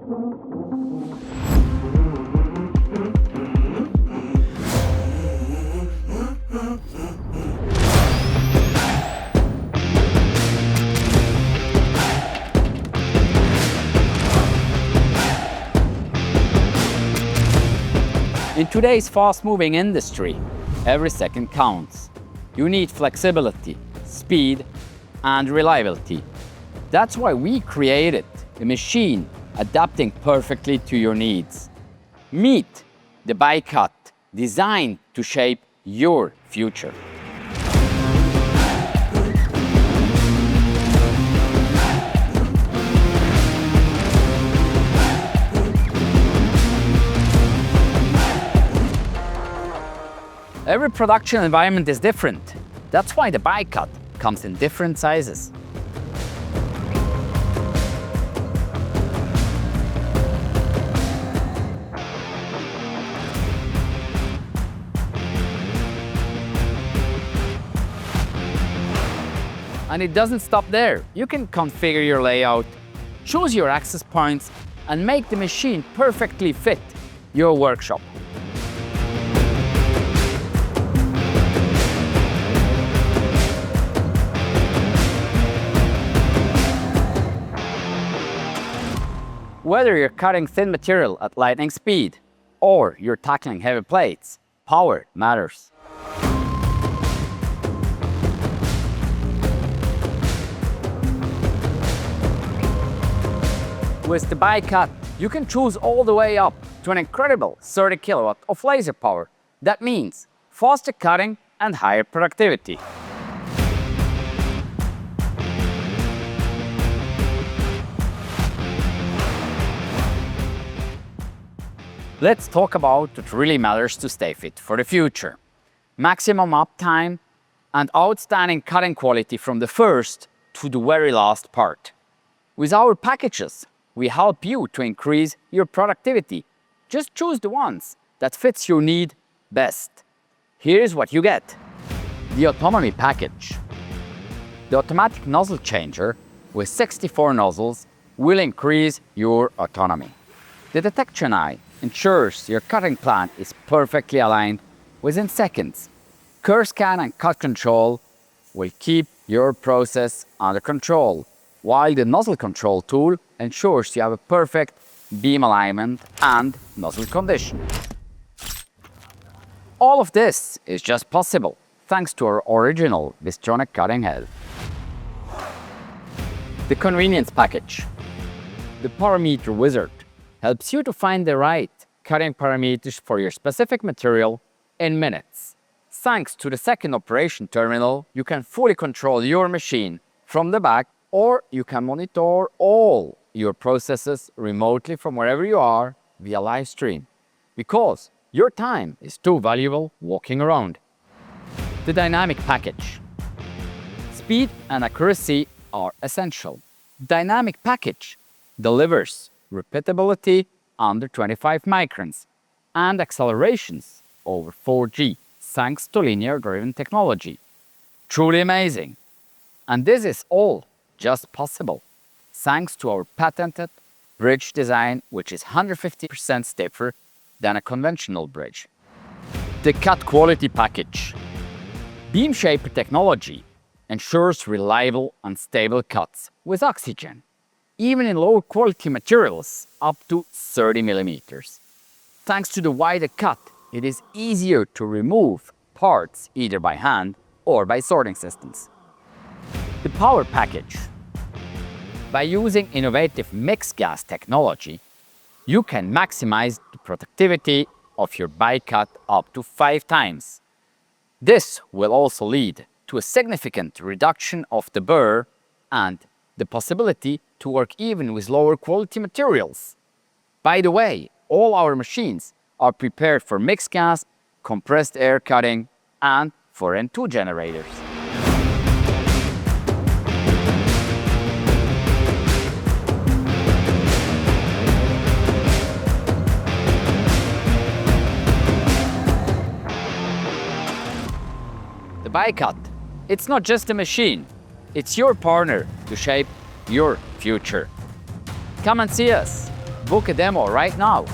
In today's fast-moving industry, every second counts. You need flexibility, speed, and reliability. That's why we created a machine adapting perfectly to your needs. Meet the ByCut, designed to shape your future. Every production environment is different. That's why the ByCut comes in different sizes. And it doesn't stop there. You can configure your layout, choose your access points, and make the machine perfectly fit your workshop. Whether you're cutting thin material at lightning speed or you're tackling heavy plates, power matters. With the ByCut, you can choose all the way up to an incredible 30 kilowatt of laser power. That means faster cutting and higher productivity. Let's talk about what really matters to stay fit for the future. Maximum uptime and outstanding cutting quality from the first to the very last part. With our packages, we help you to increase your productivity. Just choose the ones that fits your need best. Here's what you get. The Autonomy Package. The automatic nozzle changer with 64 nozzles will increase your autonomy. The detection eye ensures your cutting plan is perfectly aligned within seconds. Curve scan and cut control will keep your process under control, while the nozzle control tool ensures you have a perfect beam alignment and nozzle condition. All of this is just possible thanks to our original Bystronic cutting head. The Convenience Package. The Parameter Wizard helps you to find the right cutting parameters for your specific material in minutes. Thanks to the second operation terminal, you can fully control your machine from the back, or you can monitor all your processes remotely from wherever you are via live stream, because your time is too valuable walking around. The Dynamic Package. Speed and accuracy are essential. Dynamic Package delivers repeatability under 25 microns and accelerations over 4G thanks to linear-driven technology. Truly amazing. And this is all just possible thanks to our patented bridge design, which is 150% stiffer than a conventional bridge. The Cut Quality Package. Beam Shaper technology ensures reliable and stable cuts with oxygen, even in lower quality materials up to 30 millimeters. Thanks to the wider cut, it is easier to remove parts either by hand or by sorting systems. The Power Package. By using innovative mixed gas technology, you can maximize the productivity of your ByCut up to 5 times. This will also lead to a significant reduction of the burr and the possibility to work even with lower quality materials. By the way, all our machines are prepared for mixed gas, compressed air cutting, and for N2 generators. The ByCut, it's not just a machine, it's your partner to shape your future. Come and see us. Book a demo right now.